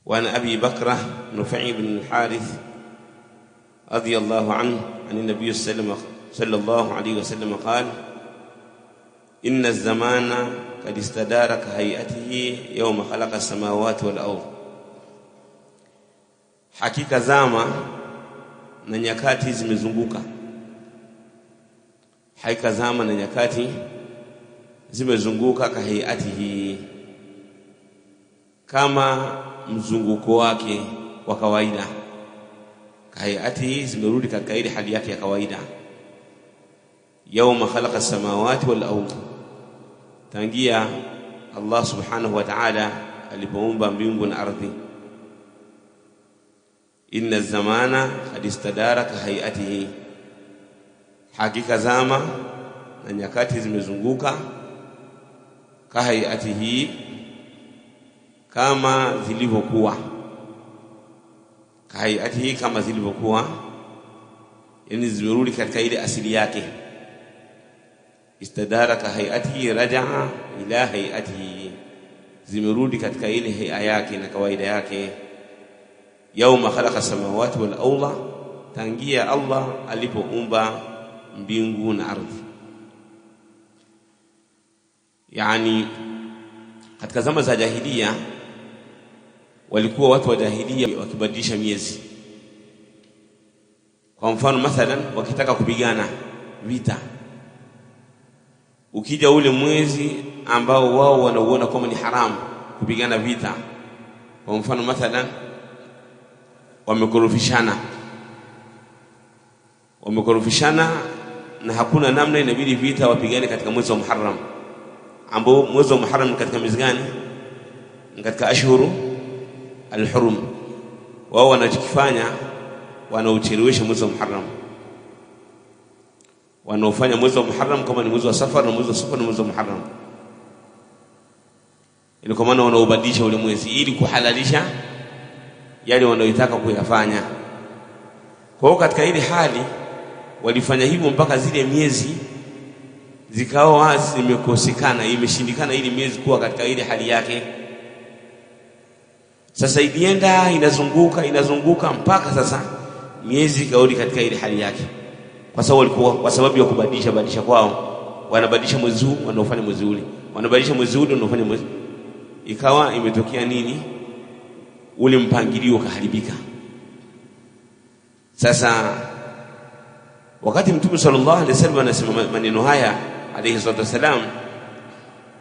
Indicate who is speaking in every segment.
Speaker 1: وعن أبي بكرة نفع بن الحارث رضي الله عنه عن النبي صلى الله عليه وسلم قال: إن الزمان قد استدار كهيئته يوم خلق السماوات والأرض. Hakika zama na nyakati zimezunguka. Hakika zama na nyakati zimezunguka kahiyatihi, kama mzunguko wake wa kawaida. Kahiyatihi zimerudi katika ile hali yake ya kawaida. Yawma khalaqa as-samawati wal ardh, tangia Allah subhanahu wa ta'ala alipoumba mbingu na ardhi. Inna zamana qad istadara kahiyatihi, hakika zama na nyakati zimezunguka kahiyatihi, kama zilivyokuwa. Kahiyatihi, kama zilivyokuwa, yani zimerudi katika ile asili yake. Istadara kahiyatihi, raja'a ila hayatihi, zimerudi katika ile haya yake na kawaida yake. Yauma khalaqa samawati wal ardha, tangia Allah alipoumba mbingu na ardhi. Yani katika zama za jahiliya walikuwa watu wa jahiliya wakibadilisha miezi. Kwa mfano mathalan, wakitaka kupigana vita, ukija ule mwezi ambao wao wanauona kama ni haramu kupigana vita, kwa mfano mathalan wamekorofishana na hakuna namna, inabidi vita wapigane katika mwezi wa Muharram, ambao mwezi wa Muharram katika mwezi gani? Katika ashhuru al-hurum. Wao wanachokifanya, wanauchelewesha mwezi wa Muharram, wanaofanya mwezi wa Muharram kama ni mwezi wa Safar, na mwezi wa Safar na mwezi wa Muharram, ili kwa maana wanaubadilisha ule mwezi ili kuhalalisha yale wanayoitaka kuyafanya. Kwa hiyo katika ile hali walifanya hivyo mpaka zile miezi zikawa zimekosekana, imeshindikana ili miezi kuwa katika ile hali yake. Sasa ilienda inazunguka mpaka sasa miezi kaudi katika ile hali yake, kwa sababu walikuwa, kwa sababu ya kubadilisha kwao, wanabadilisha mwezi huu wanaofanya mwezi ule, wanabadilisha mwezi ule wanaofanya mwezi. Ikawa imetokea nini? Ule mpangilio kaharibika. Sasa wakati Mtume sallallahu alaihi wasallam anasema maneno haya alayhi salatu wasalam,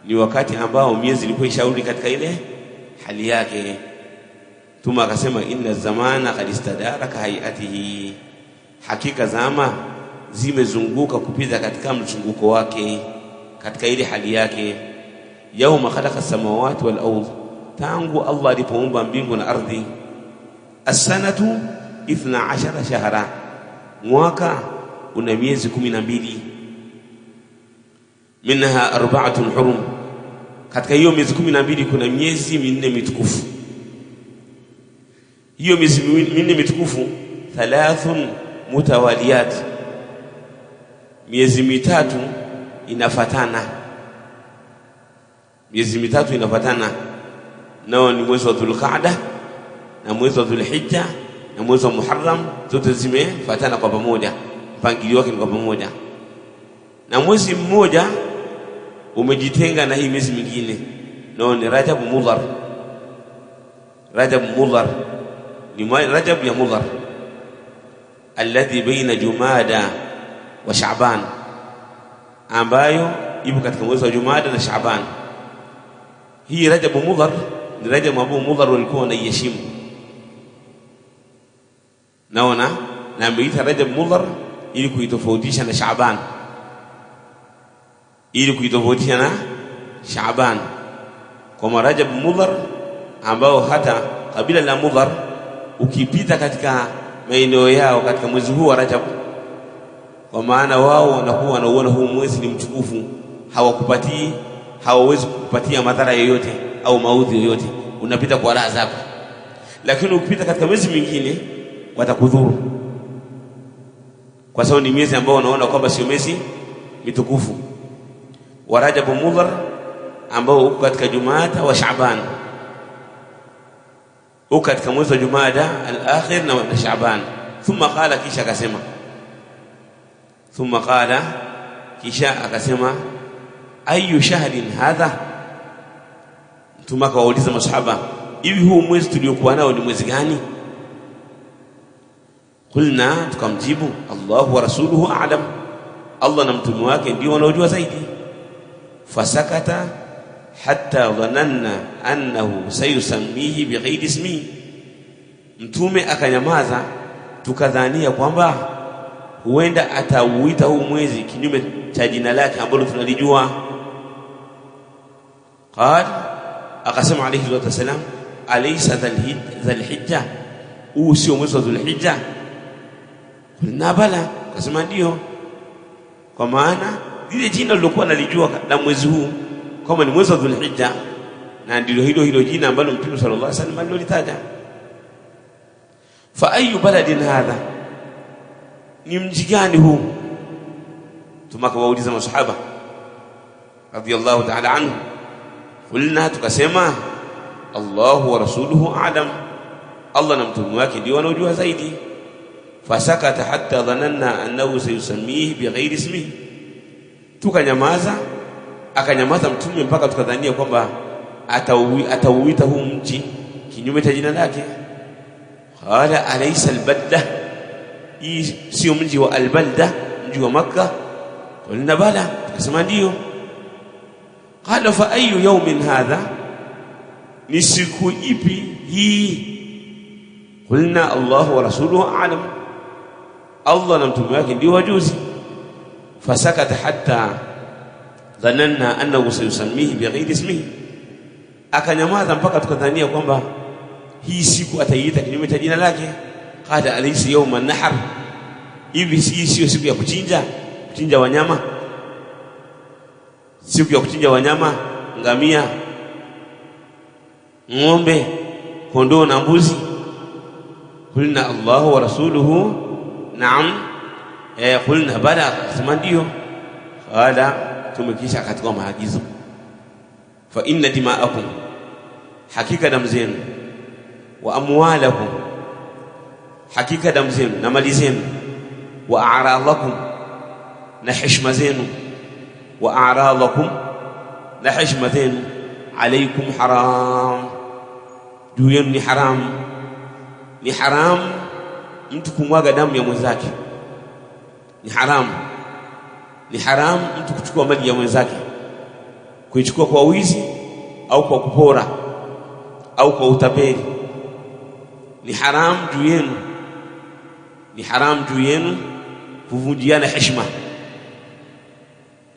Speaker 1: ni wakati ambao miezi ilikuwa ishauri katika ile hali yake. Mtume akasema, inna zamana qad istadara kahiyatihi, hakika zama zimezunguka kupita katika mzunguko wake, katika ile hali yake. Yauma khalaqa samawati wal ardh, tangu Allah alipoumba mbingu na ardhi. As-sanatu 12 shahra, mwaka una miezi 12. Minha 4 hurum, katika hiyo miezi 12 kuna miezi 4 mitukufu. Hiyo miezi 4 mitukufu 3 mutawaliyat, miezi mitatu inafatana. Miezi mitatu inafatana, nao ni mwezi wa Dhulqa'da na mwezi wa Dhulhijja na mwezi wa Muharram, zote zimefuatana kwa pamoja, mpangilio wake ni kwa pamoja. Na mwezi mmoja umejitenga na hii miezi mingine, nao ni Rajab Mudhar. Rajab Mudhar ni Rajab ya Mudhar alladhi baina Jumada wa Sha'ban, ambayo ipo katika mwezi wa Jumada na Sha'ban. Hii Rajab Mudhar ni Rajab ambao Mudhar walikuwa wanaiheshimu, naona, na ameita Rajab Mudhar ili kuitofautisha na Shaaban, kwa Rajab Mudhar ambao hata kabila la Mudhar ukipita katika maeneo yao katika mwezi huu wa Rajab, kwa maana wao wanakuwa wanauona huu mwezi ni mtukufu, hawawezi kukupatia madhara yoyote au maudhi yoyote, unapita kwa raha zako. Lakini ukipita katika miezi mingine watakudhuru, kwa sababu ni miezi ambao wanaona kwamba sio miezi mitukufu. Wa Rajab Mudhar ambao uko katika Jumada wa Shaaban, katika mwezi wa Jumada al-akhir na Shaaban. Thumma qala, kisha akasema, thumma qala, kisha akasema, ayu shahrin hadha. Mtume akawauliza masahaba, hivi huu mwezi tuliokuwa nao ni mwezi gani? Kulna, tukamjibu, Allahu wa rasuluhu a'lam, Allah na mtume wake ndio wanaojua zaidi. Fasakata hatta dhananna annahu sayusammihi bighairi ismi, mtume akanyamaza tukadhania kwamba huenda atauita huu mwezi kinyume cha jina lake ambalo tunalijua. Qala, akasema alayhi wasallam, alaysa dhulhijja, huu sio mwezi wa Dhulhijja? Na bala, akasema ndio, kwa maana lile jina lilokuwa nalijua na mwezi huu kama ni mwezi wa Dhulhijja, na ndilo hilo jina ambalo Mtume sallallahu alaihi wasallam alilitaja. Fa ayu baladin hadha, ni mji gani huu? Tumakawauliza masahaba radiyallahu ta'ala anhu. Kulna, tukasema, Allahu wa rasuluhu a'lam, Allah na mtume wake ndio wanaojua zaidi. Fasakata hatta dhananna annahu sayusammihi bighairi ismihi, tukanyamaza, akanyamaza mtume mpaka tukadhania kwamba atauita huu mji kinyume cha jina lake. Qala, alaysa albalda, hii sio mji wa albalda, mji wa Makkah? Qulna bala, tukasema ndio. Qala, fa ayu yawmin hadha, ni siku ipi hii? Qulna Allahu wa rasuluhu a'lam, Allah na mtume wake ndio wajuzi. Fasakata hatta dhananna annahu sayusammihi bighairi ismihi, akanyamaza mpaka tukadhania kwamba hii siku ataiita kinyume cha jina lake. Qala, alaysa yawma an-nahr, hivi hii sio siku ya kuchinja wanyama? Siku ya kuchinja wanyama, ngamia, ng'ombe, kondoo na mbuzi. Kulna Allahu wa rasuluhu na'am, kulna bala, sema ndio. Qala, tumekisha katika maagizo, fa inna dima'akum, hakika damu zenu, wa amwalakum, hakika damu zenu na mali zenu, wa a'radakum, na heshima zenu, wa a'radakum, na heshima zenu, alaykum haram, juu yenu ni haram. Ni haram mtu kumwaga damu ya mwenzake, ni haram. Ni haram mtu kuchukua mali ya mwenzake, kuichukua kwa wizi au kwa kupora au kwa utapeli. Ni haram juu yenu, ni haram juu yenu kuvunjiana heshima.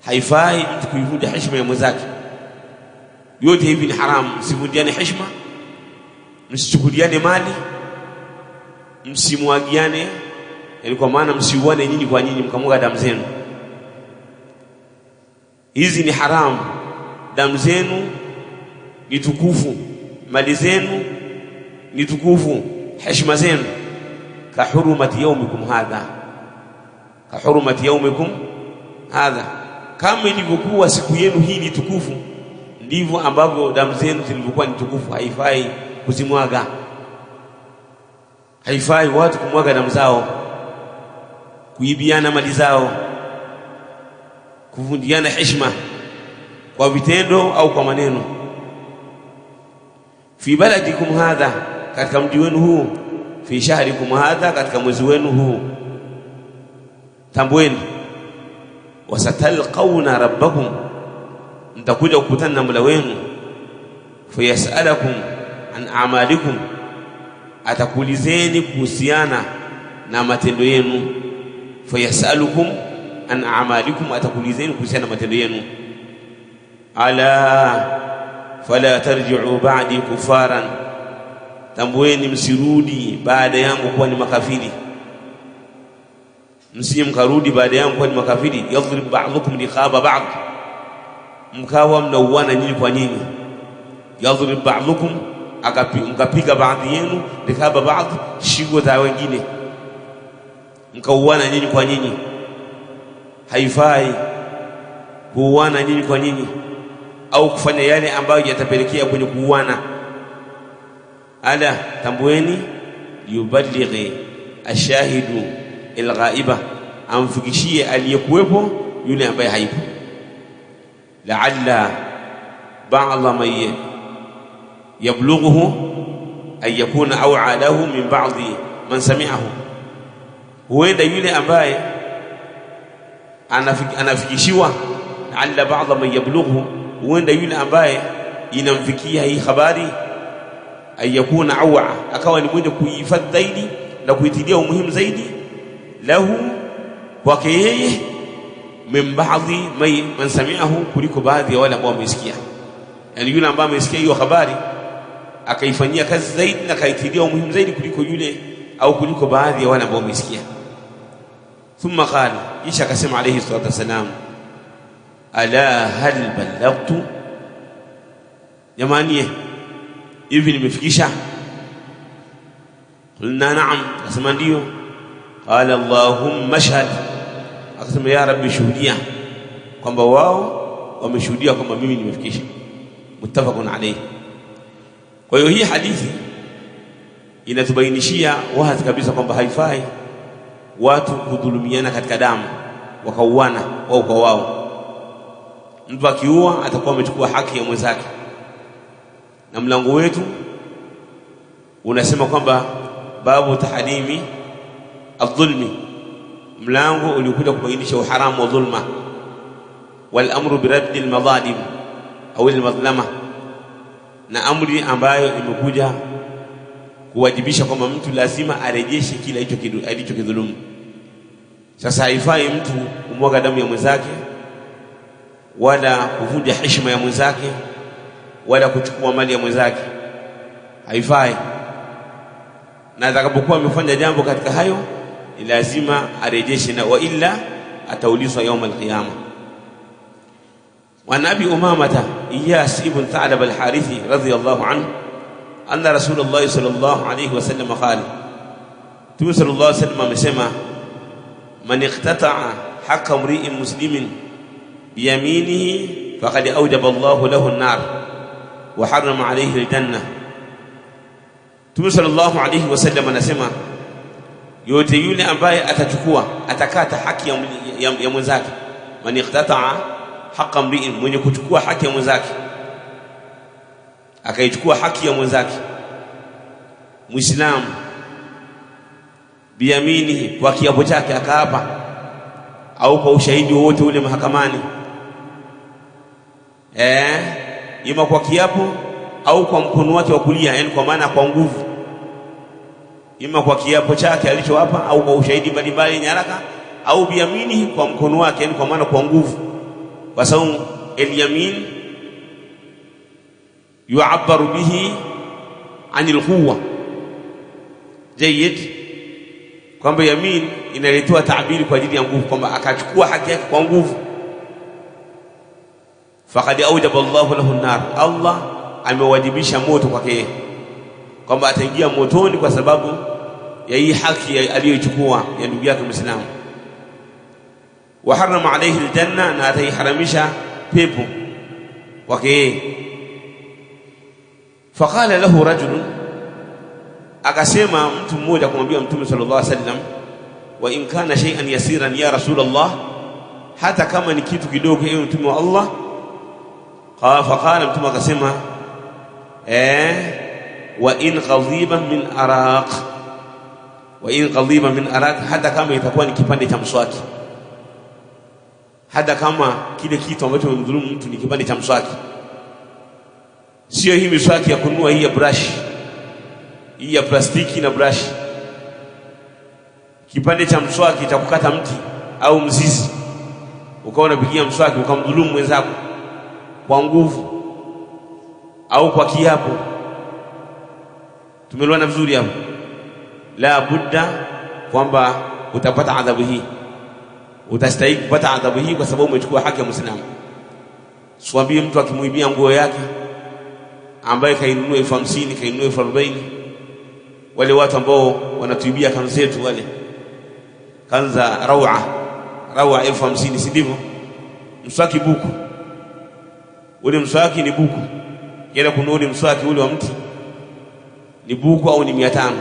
Speaker 1: Haifai mtu kuivunja heshima ya mwenzake. Yote hivi ni haram. Msivunjiane heshima, msichukuliane mali, msimwagiane, yani kwa maana msiuane nyinyi kwa nyinyi mkamwaga damu zenu. Hizi ni haram. Damu zenu ni tukufu, mali zenu ni tukufu, heshima zenu. Ka hurumati yaumikum hadha, ka hurumati yaumikum hadha, kama ilivyokuwa siku yenu hii ni tukufu, ndivyo ambavyo damu zenu zilivyokuwa ni tukufu. Haifai kuzimwaga, haifai watu kumwaga damu zao, kuibiana mali zao, kuvunjiana heshima kwa vitendo au kwa maneno. Fi baladikum hadha, katika mji wenu huu. Fi shahrikum hadha, katika mwezi wenu huu. Tambueni, wasatalqawna rabbakum, mtakuja kukutana na Mola wenu. Fayasalakum an a'malikum, atakuulizeni kuhusiana na matendo yenu. Fayasalukum an a'malikum, atakuulizeni kuhusiana na matendo yenu. Ala fala tarji'u ba'di kufaran, tambueni msirudi baada yangu kuwa ni makafiri. Msije mkarudi baada yangu kuwa ni makafiri. Yadhrib ba'dhukum liqaba ba'd, mkawa mnauana nyinyi kwa nyinyi. Yadhrib ba'dhukum, mkapiga baadhi yenu, liqaba ba'd, shingo za wengine, mkauana nyinyi kwa nyinyi. Haifai kuuana nyinyi kwa nyinyi au kufanya yale ambayo yatapelekea kwenye kuuana. ala tambueni yuballighi ashahidu alghaiba, amfikishie aliyekuwepo yule ambaye haipo. La'alla ba'dha man yablughuhu ay yakuna aw'a lahu min ba'dhi man sami'ahu, huenda yule ambaye anafikishiwa, la'alla ba'dha man yablughuhu, huenda yule ambaye inamfikia hii habari, ay yakuna aw'a, akawa ni mwenye kuihifadhi zaidi na kuitilia umuhimu zaidi, lahu kwake yeye, min ba'dhi man sami'ahu, kuliko baadhi ya wale ambao wamesikia. Yani yule ambaye amesikia hiyo habari akaifanyia kazi zaidi na kaitilia umuhimu zaidi kuliko yule au kuliko baadhi ya wale ambao wamesikia. Thumma qala, kisha akasema alayhi salatu wasalam, ala hal ballaghtu, jamani hivi nimefikisha? Qulna na'am, akasema ndio. Qala allahumma shahad, akasema ya rabbi shuhudia kwamba wao wameshuhudia kwamba mimi nimefikisha. Muttafaqun alayhi. Kwa hiyo hii hadithi inatubainishia wazi kabisa kwamba haifai watu kudhulumiana katika damu, wakauana wao kwa wao. Mtu akiua atakuwa amechukua haki ya mwenzake, na mlango wetu unasema kwamba babu tahdimi adh-dhulmi, mlango uliokuja kubainisha uharamu wa dhulma, wal amru bi raddi al-madhalim au al-madhlama, na amri ambayo imekuja kuwajibisha kwamba mtu lazima arejeshe kila alichokidhulumu. Sasa haifai mtu kumwaga damu ya mwenzake, wala kuvunja heshima ya mwenzake, wala kuchukua mali ya mwenzake, haifai. Na atakapokuwa amefanya jambo katika hayo, ni lazima arejeshe, na wa illa ataulizwa يوم القيامة. وعن أبي أمامة إياس ابن ثعلب الحارثي رضي الله عنه أن رسول الله صلى الله عليه وسلم قال, Mtume صلى الله عليه وسلم amesema, man iqtata'a haqqa imri'in muslimin biyaminihi faqad awjaba Allahu lahu an-nar wa harrama alayhi al-janna. Mtume صلى الله عليه وسلم anasema, yote yule ambaye atakata haki ya mwenzake, man iqtata'a haqqa imri'in, mwenye kuchukua haki ya mwenzake, akaichukua haki ya mwenzake Muislamu, biyaminihi, kwa kiapo chake akaapa, au kwa ushahidi wowote ule mahakamani, ima kwa kiapo au kwa mkono wake wa kulia, yani kwa maana kwa nguvu, ima kwa kiapo chake alichoapa au kwa ushahidi mbalimbali nyaraka, au biyaminihi, kwa mkono wake, yani kwa maana kwa nguvu, kwa sababu al-yamin yu'abbaru bihi 'anil quwwa. Jayyid, kwamba yamin inaletoa taabiri kwa ajili ya nguvu, kwamba akachukua haki yake kwa nguvu. Faqad awjaba Allahu lahu an-nar, Allah amewajibisha moto kwake, kwamba ataingia motoni kwa sababu ya hii haki aliyochukua ya ndugu yake Muislamu. Wa harrama alayhi al-janna, na ataiharamisha pepo kwake. Faqala lahu rajulun, akasema mtu mmoja kumwambia Mtume sallallahu alaihi wasallam, wa in kana shay'an yasiran ya Rasulullah, hata kama ni kitu kidogo ewe Mtume wa Allah. Faqala, Mtume akasema, wa in qadhiban min araq, wa in qadhiban min araq, hata kama itakuwa ni kipande cha mswaki, hata kama kile kitu ambacho umemdhulumu mtu ni kipande cha mswaki, sio hii miswaki ya kununua, hii ya brush, hii ya plastiki na brush. Kipande cha mswaki cha kukata mti au mzizi, ukawa unapigia mswaki ukamdhulumu mwenzako kwa nguvu au kwa kiapo, tumeelewana vizuri hapo? La budda kwamba utapata adhabu hii, utastahili kupata adhabu hii kwa sababu umechukua haki ya Muislamu. Siwaambie mtu akimuibia nguo yake ambaye kainunua 50,000, kainunua 40,000, wale watu ambao wanatuibia kanzu zetu, wale kanza rawa 50,000, si ndivyo? Mswaki buku, ule mswaki ni buku, kila kununua ule mswaki ule wa mti ni buku au ni 500.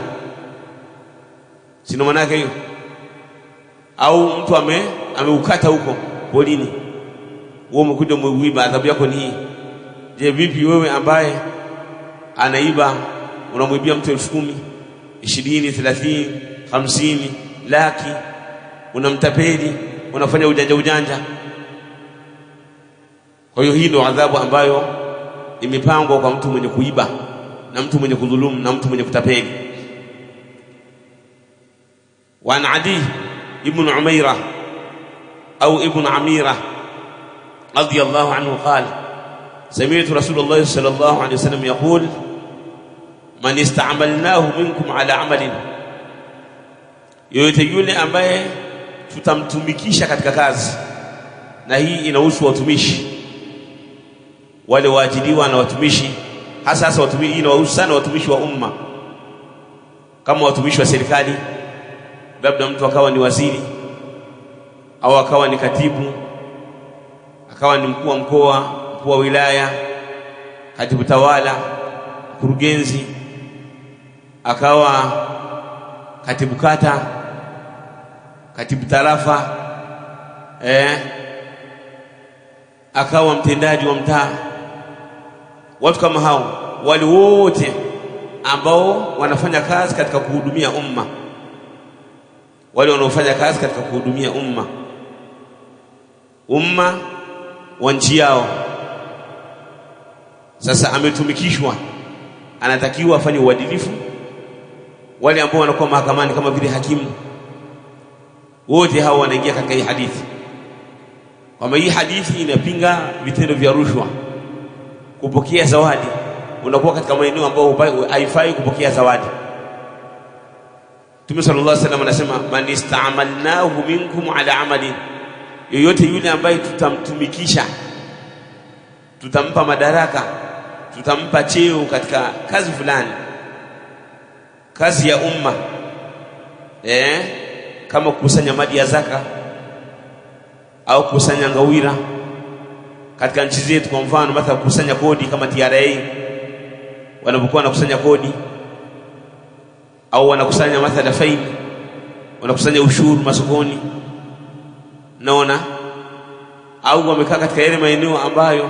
Speaker 1: Sina maana yake hiyo. Au mtu ameukata huko polini, wewe umekuja umeiba, adhabu yako ni hii. Je, vipi wewe ambaye anaiba unamwibia mtu 10,000, 20, 30, 50, laki, unamtapeli, unafanya ujanja? Kwa hiyo hii ndio adhabu ambayo imepangwa kwa mtu mwenye kuiba na mtu mwenye kudhulumu na mtu mwenye kutapeli. Wa an Adi ibn Umaira au ibn Amira radiyallahu anhu qala sami'tu Rasulullah sallallahu alayhi wasallam yaqul man ista'malnahu minkum ala amalin, yoyote yule ambaye tutamtumikisha katika kazi, na hii inahusu watumishi wale waajiriwa na watumishi, hasa watumishi, inawahusu sana watumishi wa umma, kama watumishi wa serikali, labda mtu akawa ni waziri au akawa ni katibu, akawa ni mkuu wa mkoa, mkuu wa wilaya, katibu tawala, mkurugenzi, akawa katibu kata, katibu tarafa, akawa mtendaji wa mtaa. Watu kama hao, wale wote ambao wanafanya kazi katika kuhudumia umma, wale wanaofanya kazi katika kuhudumia umma wa nchi yao. Sasa ametumikishwa, anatakiwa afanye uadilifu. Wale ambao wanakuwa mahakamani kama vile hakimu, wote hao wanaingia katika hii hadithi. Kama hii hadithi inapinga vitendo vya rushwa, kupokea zawadi. Unakuwa katika maeneo ambayo haifai kupokea zawadi. Mtume sallallahu alaihi wasallam anasema man ista'malnahu minkum ala amalin, yoyote yule ambaye tutamtumikisha, tutampa madaraka, tutampa cheo katika kazi fulani, kazi ya umma, kama kukusanya mali ya zaka au kukusanya ngawira katika nchi zetu. Kwa mfano mathalan kukusanya kodi kama TRA wanapokuwa wanakusanya kodi, au wanakusanya mathalan faini, wanakusanya ushuru masokoni, naona, au wamekaa katika yale maeneo ambayo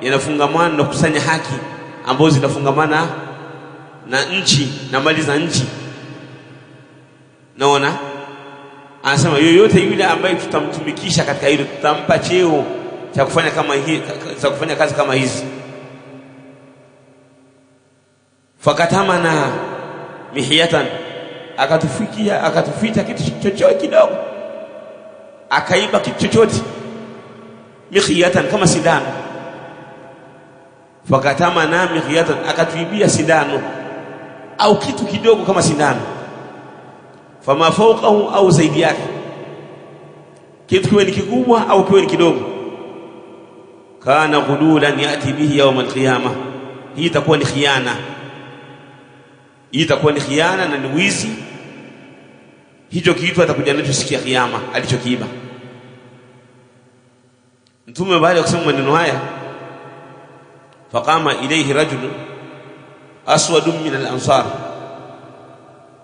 Speaker 1: yanafungamana na kukusanya haki ambazo zinafungamana na nchi na mali za nchi, naona. Anasema yoyote yule ambaye tutamtumikisha katika hilo, tutampa cheo cha kufanya kama hii, za kufanya kazi kama hizi. Fakatamana mihiyatan, akatufita kitu chochote kidogo, akaiba kitu chochote, mihiyatan, kama sindano. Fakatamana mihiyatan, akatuibia sindano au kitu kidogo kama sindano. Fama fawqahu, au zaidi yake, kitu kiwe ni kikubwa au kiwe ni kidogo. Kana ghululan yati bihi yawm alqiyama, hii itakuwa ni khiana, hii itakuwa ni khiana na ni wizi. Hicho kitu atakuja nacho siku ya kiyama alichokiiba. Mtume baada ya kusema maneno haya, faqama ilayhi rajul aswadun min al-ansar,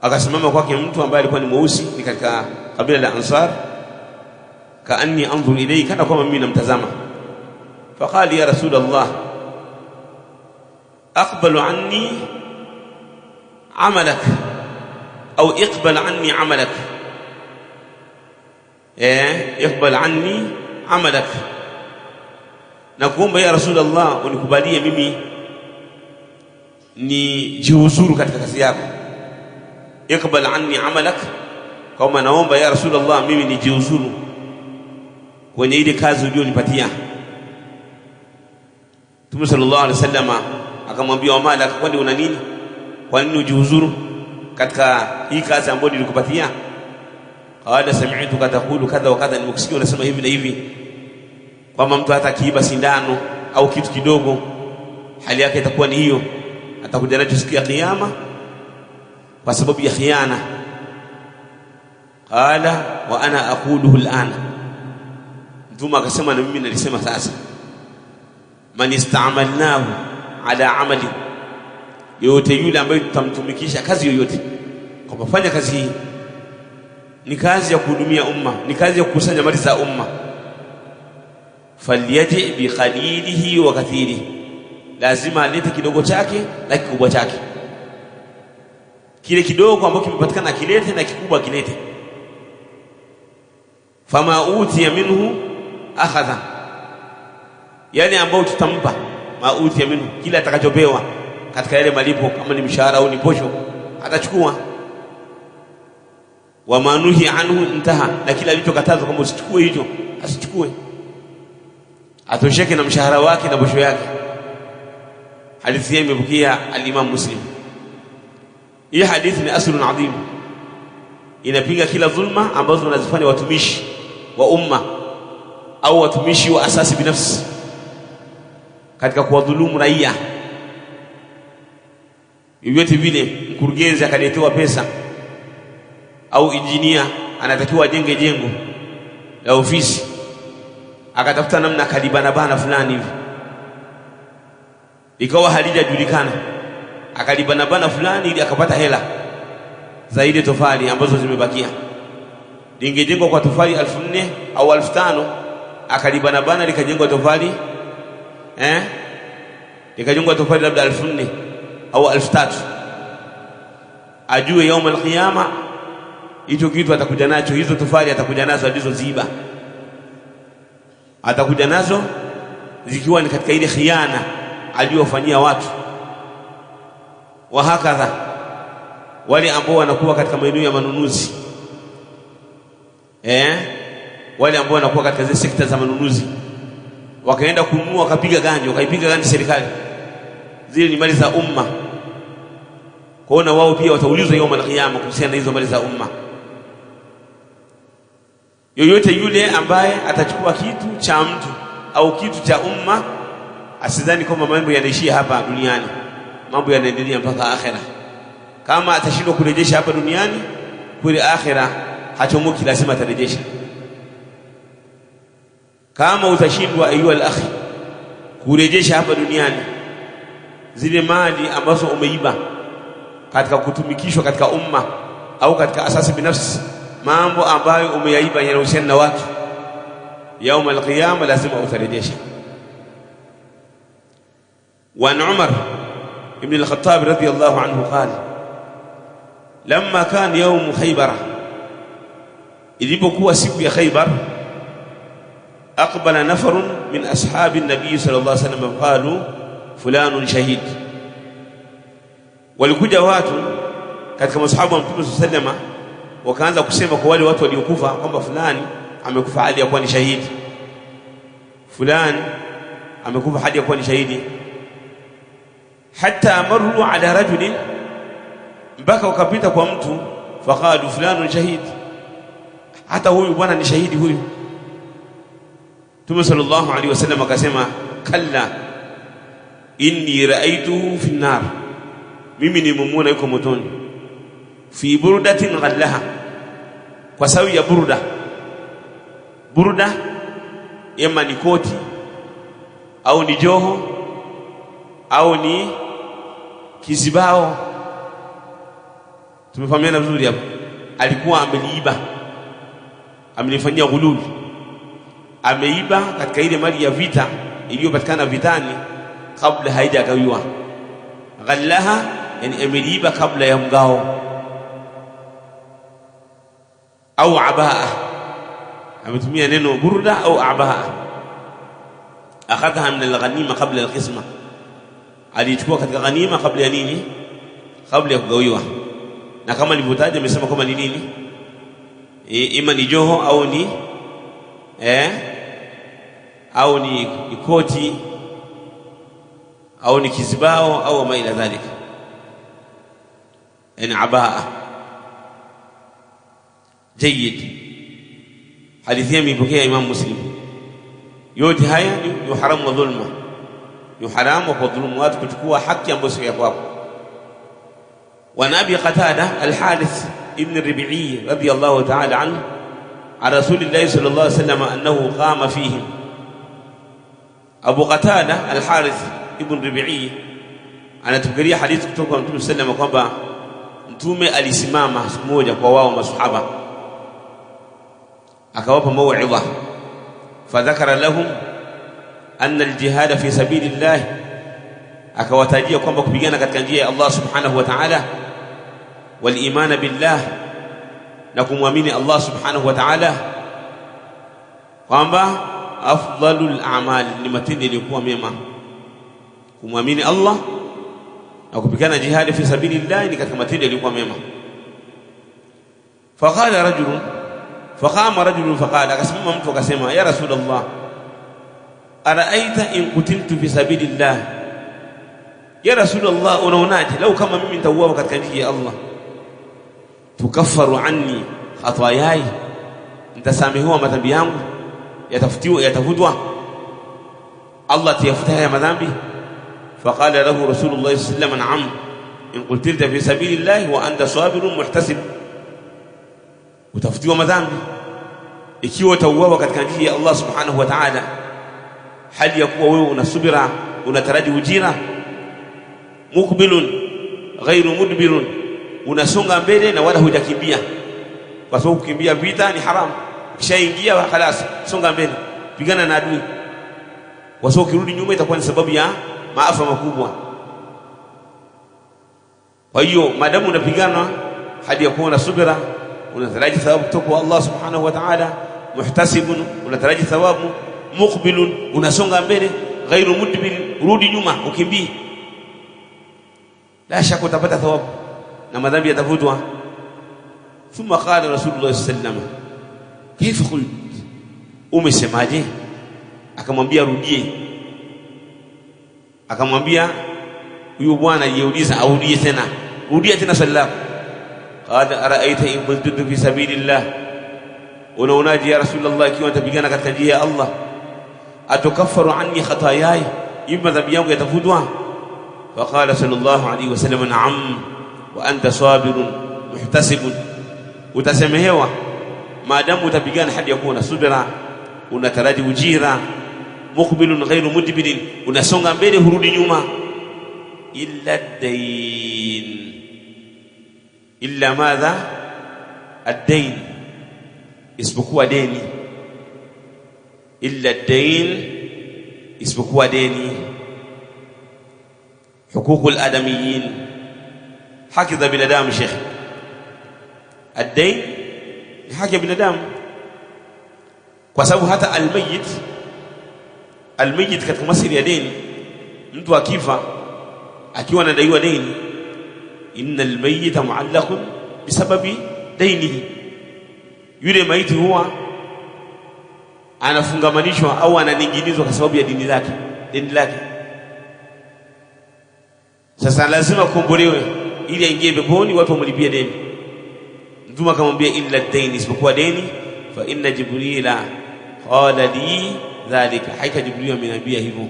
Speaker 1: akasimama kwake mtu ambaye alikuwa ni mweusi, ni katika kabila la Ansar. Kaanni anzur ilayhi, kana kama mimi namtazama. Faqali ya Rasulullah, aqbalu anni amalak au iqbal anni amalak, iqbal anni amalak, nakuomba ya Rasulullah unikubalie mimi ni jiuzuru katika kazi yako. Iqbal anni amalak, kama naomba ya Rasulullah mimi nijiuzuru kwenye ile kazi ulionipatia. Mtume sallallahu alaihi wasallam akamwambia, malak, kwani una nini? Kwa nini ujiuzuru katika hii kazi ambayo nilikupatia? Qala sami'tuka taqulu kadha wa kadha, nimekusikia unasema hivi na hivi, kwamba mtu hata kiiba sindano au kitu kidogo hali yake itakuwa ni hiyo, atakuja nacho siku ya kiyama kwa sababu ya khiana. Qala wa ana aquluhu al'ana, Mtume akasema na mimi nalisema sasa. Man ista'malnahu ala amali, yote yule ambaye tutamtumikisha kazi yoyote, kwa kufanya kazi hii ni kazi ya kuhudumia umma, ni kazi ya kukusanya mali za umma, falyaji bi qalilihi wa kathirihi, lazima alete kidogo chake na kikubwa chake. Kile kidogo ambacho kimepatikana kilete na kikubwa kilete. Fama utiya minhu akhadha, yani ambao tutampa mauti ya minhu, kila atakachopewa katika yale malipo, kama ni mshahara au ni posho atachukua. Wa manuhi anhu intaha, na kila alichokatazwa kama usichukue hicho asichukue, atosheke na mshahara wake na posho yake. Hadithi hii imepokewa al-Imam Muslim. Hii hadithi ni aslun adhim, inapinga kila dhulma ambazo wanazifanya watumishi wa umma au watumishi wa asasi binafsi katika kuwadhulumu raia. Yoyote vile mkurugenzi akaletewa pesa au injinia anatakiwa ajenge jengo la ofisi, akatafuta namna kalibana fulani hivi, ikawa halijajulikana, akalibana fulani ili akapata hela zaidi tofali ambazo zimebakia. Lingejengwa kwa tofali 4,000 au 5,000, akalibana likajengwa tofali likajengwa tofali labda 4,000 au 3,000. Ajue yaum al-qiyama hicho kitu atakuja nacho, hizo tofali atakuja nazo alizoziba, atakuja nazo zikiwa ni katika ile khiana aliyofanyia watu. Wa hakadha wale ambao wanakuwa katika maeneo ya manunuzi, wale ambao wanakuwa katika zile sekta za manunuzi, wakaenda kununua wakaipiga ganji serikali, zile ni mali za umma. Kwaona wao pia wataulizwa yaum al-qiyama kuhusiana na hizo mali za umma. Yoyote yule ambaye atachukua kitu cha mtu au kitu cha umma, asidhani kwamba mambo yanaishia hapa duniani, mambo yanaendelea mpaka akhera. Kama atashindwa kurejesha hapa duniani, kule akhera hachomoki, lazima atarejesha. Kama utashindwa ayuha al-akhi kurejesha hapa duniani zile mali ambazo umeiba katika kutumikishwa katika umma au katika asasi binafsi, mambo ambayo umeyaiba yanahusiana na watu, yaum al-qiyama lazima utarejesha. Wa Umar ibn al-Khattab radiyallahu anhu qala, lamma kana yawm Khaybar, ilipokuwa siku ya Khaybar, aqbala nafarun min ashabi an-nabi sallallahu alayhi wasallam qalu fulanun shahid. Walikuja watu katika masahaba wa Mtume sallallahu alayhi wasallam, wakaanza kusema kwa wale watu waliokufa kwamba fulani amekufa hali ya kuwa ni shahidi, fulani amekufa hali ya kuwa ni shahidi. Hatta marru ala rajulin, mpaka wakapita kwa mtu, faqalu fulanun shahid, hata huyu bwana ni shahidi huyu. Mtume sallallahu alaihi wasallam akasema, kalla inni ra'aytuhu fi an-nar, mimi nimemuona yuko motoni, fi burdatin ghallaha, kwa sababu ya burda ema ni koti au ni joho au ni kizibao. Tumefahamiana vizuri hapo. Alikuwa ameliiba, amelifanyia ghulul, ameiba katika ile mali ya vita iliyopatikana vitani kabla haijagawiwa. Ghallaha yani ameliiba kabla ya mgao. Au abaa, ametumia neno burda au abaa. Akhadha min al-ghanima qabla al-qisma, alichukua katika ghanima kabla ya nini? Kabla ya kugawiwa. Na kama nilivyotaja amesema kama ni nini, ima ni joho au ni au ni koti au ni kizibao au ma ila dhalika, yani abaa. Jayyid. Hadithi hii imepokea Imam Muslim. Yote haya ni haramu wa dhulma, ni haramu kwa dhulumu watu kuchukua haki ambayo sio ya kwako. Wa Nabi Qatada al-Harith ibn Rabi'i radiyallahu ta'ala anhu ala Rasulillah sallallahu alayhi wasallam annahu qama fihim. Abu Qatada al-Harith ibn Rabi'i anatukiria hadithi kutoka kwa Mtume sallallahu kwamba Mtume alisimama siku moja kwa wao masahaba akawapa mau'idha fadhakara lahum anna aljihad fi sabilillah, akawatajia kwamba kupigana katika njia ya Allah subhanahu wa ta'ala wal iman billah, na kumwamini Allah subhanahu wa ta'ala kwamba afdalul a'mal ni matendo yaliyokuwa mema. Kumwamini Allah na kupigana jihad fi sabilillah ni katika matendo yaliyokuwa mema. Faqala rajulun, faqama rajulun faqala, akasimama mtu akasema, ya Rasulullah, araaita in kutiltu fi sabilillah, ya Rasulullah, unaonaje lau kama mimi nitauawa katika njia ya Allah, tukaffaru anni khataayai, nitasamehewa madhambi yangu, yatafutwa Allah tiyafuta haya madhambi? Faqala lahu Rasulullah sallallahu alayhi wasallam, na'am in qutilta fi sabilillah wa anta sabirun muhtasib, utafutiwa madhambi ikiwa utauawa katika njia ya Allah subhanahu wa ta'ala, hali ya kuwa wewe unasubira, unataraji ujira, mukbilun ghairu mudbirun, unasonga mbele na wala hujakimbia, kwa sababu kukimbia vita ni haram. Ukishaingia خلاص songa mbele, pigana na adui, kwa sababu ukirudi nyuma itakuwa ni sababu ya maafa makubwa. Kwa hiyo madamu unapigana hadi ya kuwa na subira, unataraji thawabu kutoka kwa Allah subhanahu wa ta'ala, muhtasibun, unataraji thawabu, muqbilun, unasonga mbele, ghairu mudbir, rudi nyuma ukimbii, la shaka utapata thawabu na madhambi yatafutwa. Thumma qala Rasulullah sallallahu alayhi wasallam, kaifa qult, umesemaje? Akamwambia rudie, akamwambia huyo bwana aliyeuliza audie tena, rudia tena swali lako. Qala araaita in qultu fi sabilillah, unaonaje ya Rasulullah ikiwa nitapigana katika njia ya Allah, atukaffaru anni khataayai, ima dhambi yangu yatafutwa? Faqala sallallahu alayhi wasallam, na'am wa anta sabirun muhtasibun, utasamehewa maadamu utapigana hadi ya kuwa na subira, unataraji ujira, muqbilun ghairu mudbirin, unasonga mbele hurudi nyuma. Illa ad-dayn, illa madha? Ad-dayn, isipokuwa deni. Illa ad-dayn, isipokuwa deni. Huququl adamiyyin, haki za binadamu. Sheikh, ad-dayn ni haki ya binadamu, kwa sababu hata almayit katika masiri ya deni, mtu akifa akiwa anadaiwa deni, innal mayyita mu'allaqun bisababi dainihi, yule maiti huwa anafungamanishwa au ananing'inizwa kwa sababu ya deni lake. Sasa lazima kuombolewe ili aingie peponi, watu wamlipie deni. Mtume akamwambia illa ad-dayn, isipokuwa deni. Fa inna Jibrila qala li dhalika, haika Jibril ameniambia hivyo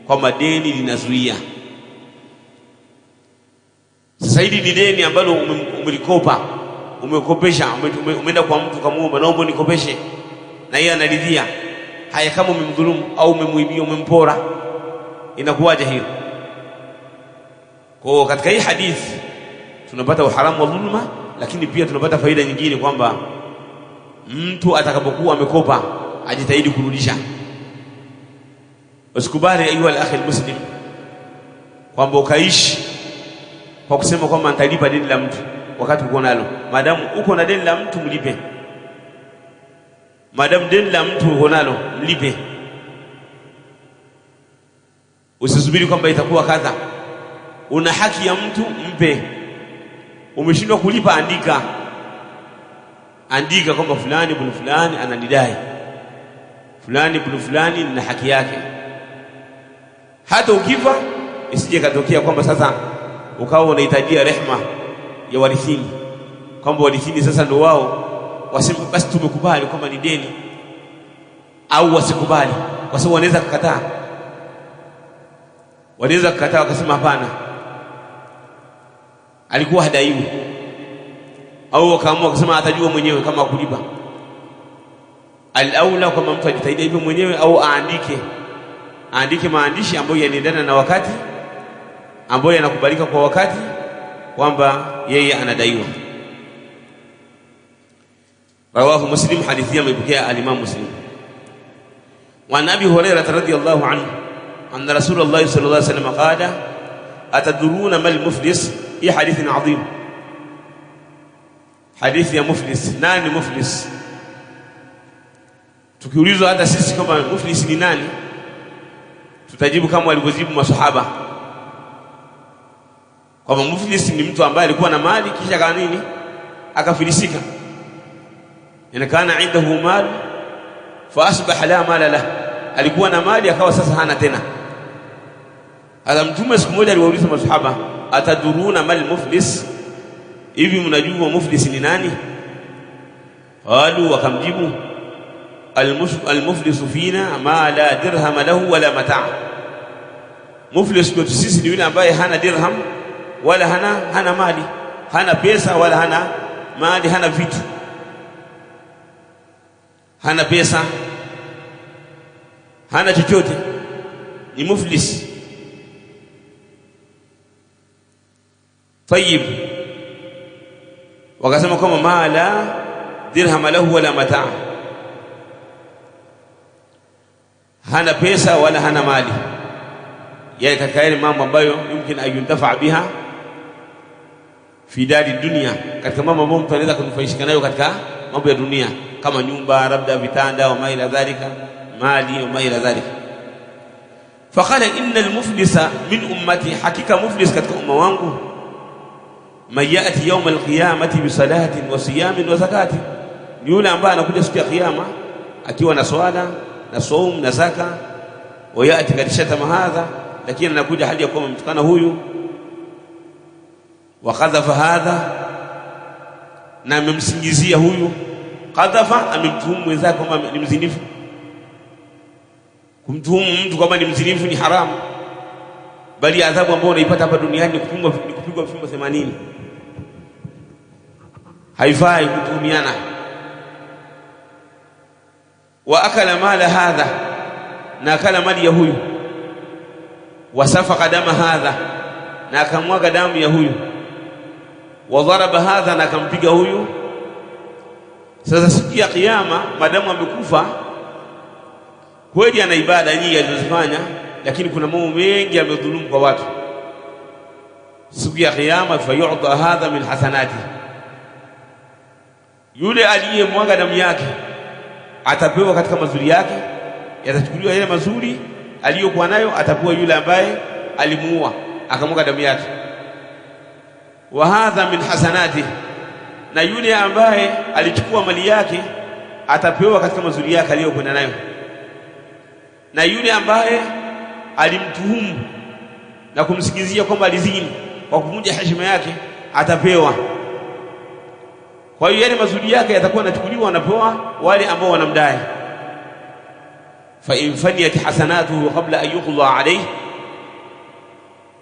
Speaker 1: kwamba deni linazuia. Sasa hili ni deni ambalo umelikopa, umekopesha, umeenda kwa mtu kumuomba, naomba nikopeshe, na yeye analidhia. Haya, kama umemdhulumu au umemuibia, umempora, inakuwaje hiyo? Kwa katika hii hadithi tunapata uharamu wa dhulma, lakini pia tunapata faida nyingine kwamba mtu atakapokuwa amekopa ajitahidi kurudisha. Usikubali ayuha al-akhi al-muslim kwamba ukaishi kwa kusema kwamba nitalipa deni la mtu wakati uko nalo. Maadamu uko na deni la mtu, mlipe. Maadamu deni la mtu uko nalo, mlipe. Usisubiri kwamba itakuwa kadha. Una haki ya mtu, mpe. Umeshindwa kulipa, andika kwamba fulani ibn fulani ananidai, fulani ibn fulani na haki yake. Hata ukifa isije katokea kwamba sasa ukawa unahitajia rehema ya warithini, kwamba warithini sasa ndio wao waseme basi tumekubali kwamba ni deni, au wasikubali, kwa sababu wanaweza kukataa. Wanaweza kukataa wakasema hapana, alikuwa hadaiwi, au wakaamua kusema atajua mwenyewe kama akulipa. Al-aula kama mtu ajitahidi hivyo mwenyewe, au aandike maandishi ambayo yanaendana na wakati, ambayo yanakubalika kwa wakati kwamba yeye anadaiwa. Rawahu Muslim, hadithi amepokea al-Imam Muslim. Wa Abi Hurairah radhiyallahu anhu anna Rasulullah sallallahu alaihi wasallam qala atadruna mal muflis. Hii hadithi adhim, hadithi ya muflis. Nani muflis? Tukiulizwa hata sisi kama muflis ni nani, tutajibu kama walivyojibu maswahaba kwamba muflis ni mtu ambaye alikuwa na mali kisha kana nini akafilisika. Inakana indahu mal fa asbaha la mala la, alikuwa na mali akawa sasa hana tena. Hata Mtume siku moja aliwauliza maswahaba, ataduruna mal muflis, hivi mnajua muflis ni nani? Qalu, wakamjibu, al-muflisu fina ma la dirham lahu wala mata'. Muflis kwetu sisi ni yule ambaye hana dirham wala hana mali, hana pesa wala hana mali, hana vitu, hana pesa, hana chochote, ni muflis. Tayyib, wakasema kama ma la dirham lahu wala mata', hana pesa wala hana mali, yeye katika yale mambo ambayo yumkin ayuntafa biha fi dari dunia, katika mambo ambayo mtu anaweza kunufaishika nayo katika mambo ya dunia kama nyumba, labda vitanda wa maila dhalika, mali wa maila dhalika. Faqala inna al-muflisa min ummati, hakika muflis katika umma wangu, man yati yawm al-qiyamati bi salatin wa siyamin wa zakati, ni yule ambaye anakuja siku ya kiyama akiwa na swala na saum na zaka. Wa yati kadishata mahadha, lakini anakuja hali ya kuwa mtukana huyu, wa qadhafa hadha, na amemsingizia huyu. Qadhafa, amemtuhumu mwenzake kwamba ni mzinifu. Kumtuhumu mtu kwamba ni mzinifu ni haramu, bali adhabu ambayo unaipata hapa duniani ni kupigwa vifungo 80. Haifai kutuhumiana. Wa akala mala hadha, na akala mali ya huyu. Wa safaqa dama hadha, na akamwaga damu ya huyu. Wa dharaba hadha, na akampiga huyu. Sasa siku ya kiyama, madamu amekufa kweli, ana ibada nyingi alizofanya, lakini kuna mambo mengi amedhulumu kwa watu. Siku ya kiyama, fayu'ta hadha min hasanati, yule aliyemwaga damu yake atapewa katika mazuri yake, yatachukuliwa yale mazuri aliyokuwa nayo, atapewa yule ambaye alimuua akamwaga damu yake. Wa hadha min hasanati, na yule ambaye alichukua mali yake atapewa katika mazuri yake aliyokuwa nayo. Na yule ambaye alimtuhumu na kumsikizia kwamba alizini kwa kuvunja heshima yake atapewa. Kwa hiyo yale mazuri yake yatakuwa yanachukuliwa, wanapewa wale ambao wanamdai. Fa in faniyat hasanatuhu qabla an yuqda alayhi,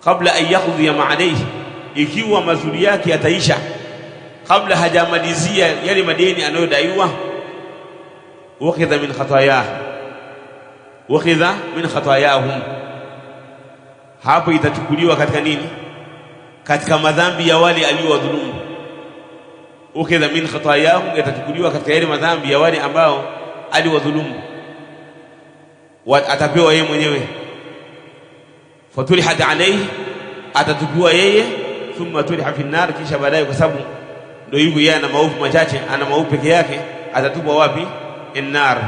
Speaker 1: qabla an yaqdiya ma alayhi, ikiwa mazuri yake yataisha kabla hajamalizia yale madeni anayodaiwa, ukhidha min khatayah, ukhidha min khatayahum, hapo itachukuliwa katika nini? Katika madhambi ya wale aliowadhulumu. Ukhidha min khatayahum, itachukuliwa katika yale madhambi ya wale ambao aliwadhulumu, atapewa yeye mwenyewe. Fatulihat alayhi, atatupiwa yeye. Thumma tuliha fi an-nar, kisha baadaye, kwa sababu ndio hivyo, yeye ana maovu machache, ana maovu peke yake, atatupwa wapi? An-nar.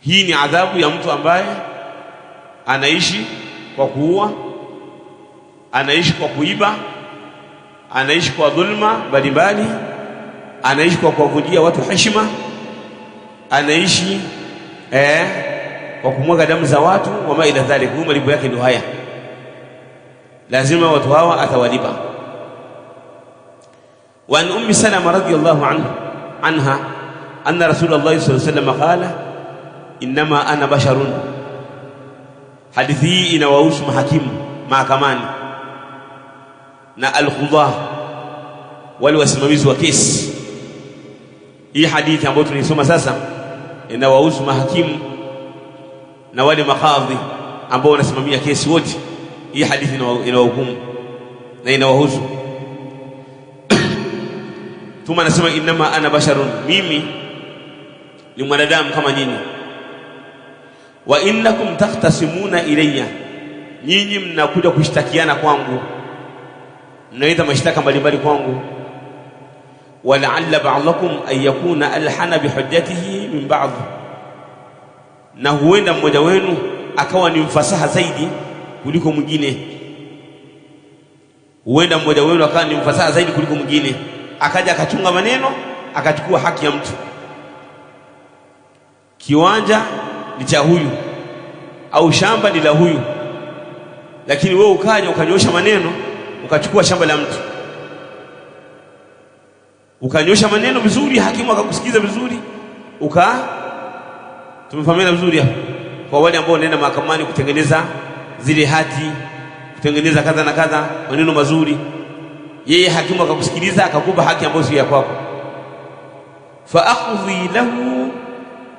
Speaker 1: Hii ni adhabu ya mtu ambaye anaishi kwa kuua, anaishi kwa kuiba, anaishi kwa dhulma mbalimbali, anaishi kwa kuwavunjia watu heshima, anaishi kwa kumwaga damu za watu, wama ila dhalik. Malipo yake ndio haya, lazima watu hawa atawalipa. Wa an ummi Salama radhiyallahu anha anna Rasulullah sallallahu alayhi wasallam qala innama ana basharun. Hadithi hii inawahusu mahakimu mahakamani na al-qudhaa, wale wasimamizi wa kesi. Hii hadithi ambayo tunaisoma sasa inawahusu mahakimu na wale makadhi ambao wanasimamia kesi wote. hii hadithi inawahukumu na inawahusu. Mtume anasema inma ana basharun, mimi ni mwanadamu kama nyinyi. Wa innakum takhtasimuna ilayya, nyinyi mnakuja kushtakiana kwangu, mnaita mashtaka mbalimbali kwangu. Wa la'alla ba'dakum an yakuna alhana bihujjatihi min ba'd, na huenda mmoja wenu akawa ni mfasaha zaidi kuliko mwingine. Huenda mmoja wenu akawa ni mfasaha zaidi kuliko mwingine, akaja akachunga maneno, akachukua haki ya mtu. Kiwanja ni cha huyu au shamba ni la huyu, lakini wewe ukaja ukanyosha maneno ukachukua shamba la mtu, ukanyosha maneno vizuri, hakimu akakusikiza vizuri, tumefahamiana vizuri hapo. Kwa wale ambao wanaenda mahakamani kutengeneza zile hati, kutengeneza kadha na kadha, maneno mazuri, yeye hakimu akakusikiliza akakupa haki ambayo sio ya kwako. Fa akhudhi lahu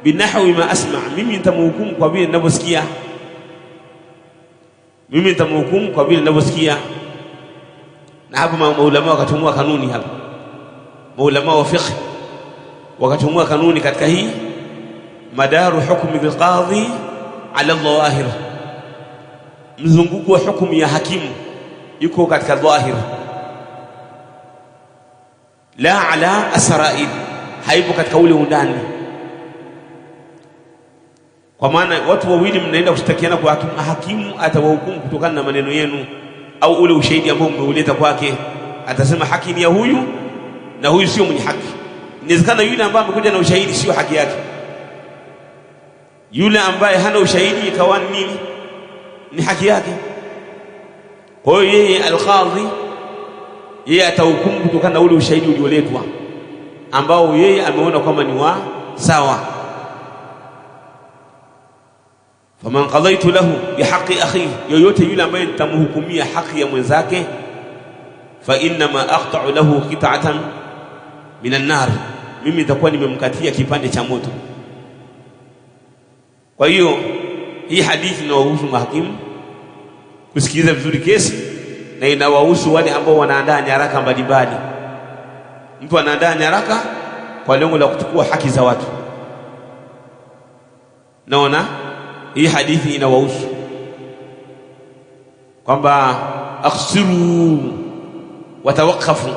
Speaker 1: binahwi ma asma, mimi nitamhukumu kwa vile ninavyosikia, mimi nitamhukumu kwa vile ninavyosikia. Na hapo maulama wakatumua kanuni, hapo maulama wa fiqh wakatumua kanuni katika hii, madaru hukmi alqadhi ala dhahir, mzunguko wa hukumu ya hakimu yuko katika dhahir, la ala asrail, haipo katika ule undani. Kwa maana watu wawili mnaenda kushtakiana kwa hakimu, hakimu atawahukumu kutokana na maneno yenu au ule ushahidi ambao mmeuleta kwake. Atasema haki ni ya huyu na huyu sio mwenye haki. Inawezekana yule ambaye amekuja na ushahidi sio haki yake, yule ambaye hana ushahidi ikawa nini, ni haki yake. Kwa hiyo yeye alqadhi, yeye atahukumu kutokana na ule ushahidi ulioletwa ambao yeye ameona kwamba ni wa sawa. Faman qadaitu lahu bihaqqi akhihi, yoyote yule ambaye nitamhukumia haki ya mwenzake, fa inma aqta'u lahu qit'atan minan nar, mimi nitakuwa nimemkatia kipande cha moto. Kwa hiyo hii hadithi inawahusu mahakimu kusikiliza vizuri kesi, na inawahusu wale ambao wanaandaa nyaraka mbalimbali. Mtu anaandaa nyaraka kwa lengo la kuchukua haki za watu. Naona hii hadithi inawahusu kwamba aksiru watawakafu,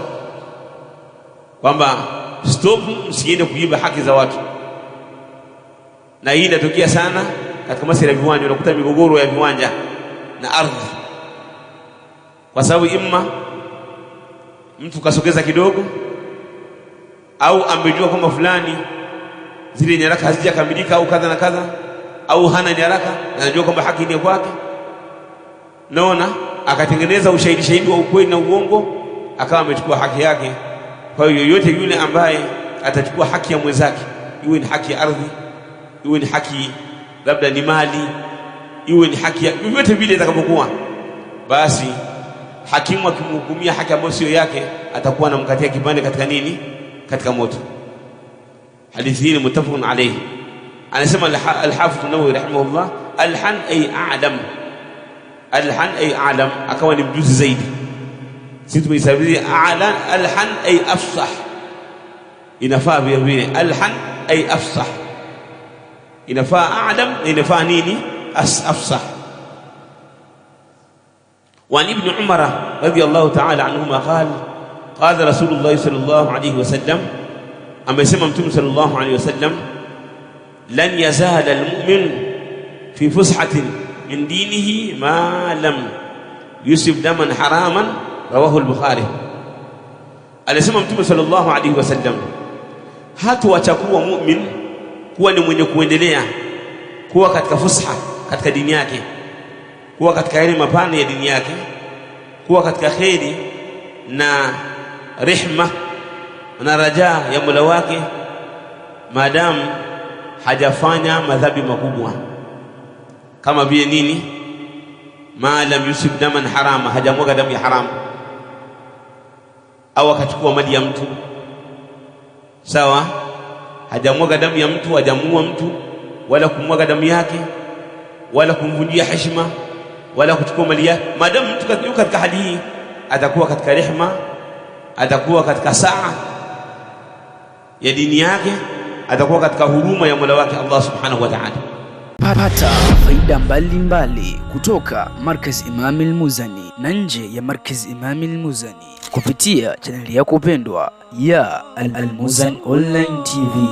Speaker 1: kwamba stop, msiende kuiba haki za watu. Na hii inatokea sana katika masuala ya viwanja, unakuta migogoro ya viwanja na ardhi, kwa sababu imma mtu kasogeza kidogo, au amejua kwamba fulani zile nyaraka hazijakamilika au kadha na kadha, au hana nyaraka na anajua kwamba haki ni kwake. Naona akatengeneza ushahidi wa ukweli na uongo, akawa amechukua haki yake. Kwa hiyo yoyote yule ambaye atachukua haki ya mwenzake, iwe ni haki ya ardhi, iwe ni haki labda ni mali, iwe ni haki ya yoyote vile itakapokuwa, basi hakimu akimhukumia haki ambayo sio yake, atakuwa anamkatia kipande katika nini, katika moto. Hadithi hii ni muttafaqun alayhi. Anasema al-Hafidh an-Nawawi rahimahullah, alhan ay a'lam, alhan ay a'lam, akawa ni mjuzi zaidi. Sisi tumeisabiri a'lam, alhan ay afsah, inafaa vile vile alhan ay afsah, inafaa a'lam na inafaa nini, afsah. وعن ابن عمر رضي الله تعالى عنهما قال رسول الله صلى الله عليه وسلم, amesema Mtume صلى الله عليه وسلم, لن يزال المؤمن في فسحة من دينه ما لم يصب دما حراما, رواه البخاري. Alisema Mtume صلى الله عليه وسلم, hatakuwa mu'min kuwa ni mwenye kuendelea kuwa katika fusha katika dini yake, kuwa katika yale mapana ya dini yake, kuwa katika kheri na rehma na rajaa ya Mola wake, maadamu hajafanya madhambi makubwa kama vile nini, ma lam yusib daman harama, hajamwaga damu ya haramu, au akachukua mali ya mtu, sawa, hajamwaga damu ya mtu, hajamuua mtu, wala kumwaga damu yake, wala kumvunjia heshima, wala kuchukua mali yake. Maadamu mtu yuko katika hali hii, atakuwa katika rehema, atakuwa katika saa ya dini yake, atakuwa katika huruma ya Mola wake Allah subhanahu wa ta'ala.
Speaker 2: Pata faida mbalimbali kutoka Markaz Imam Al-Muzani na nje ya Markaz Imam Al-Muzani kupitia chaneli yako pendwa ya Al-Muzani Online TV.